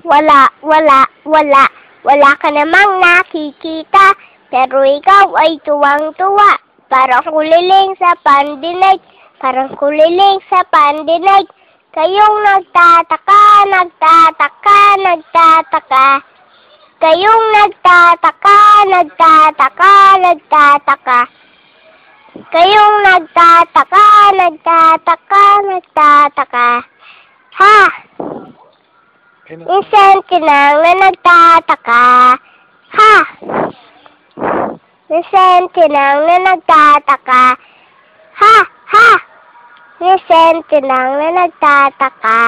Wala. Wala ka namang nakikita, pero ikaw ay tuwang-tuwa. Parang kuliling sa pandinig, Kayong nagtataka. Kayong nagtataka. Kayong nagtataka. Ha! Minsan ka lang na nagtataka. Ha! Minsan ka lang na nagtataka. Ha! Minsan ka lang na nagtataka.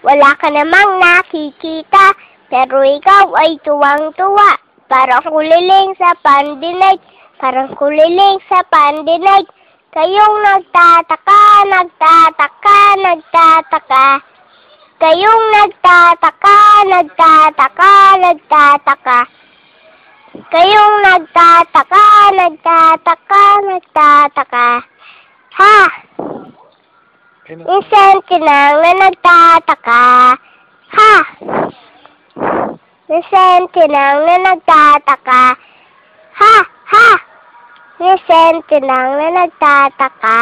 Wala ka namang nakikita, pero ikaw ay tuwang-tuwa. Parang kuliling sa pandinig, Kayong nagtataka. Kayong nagtataka. Kayong nagtataka. Ha! Minsan ka lang na nagtataka. Ha! Minsan ka lang na nagtataka. Ha! Minsan ka lang na nagtataka.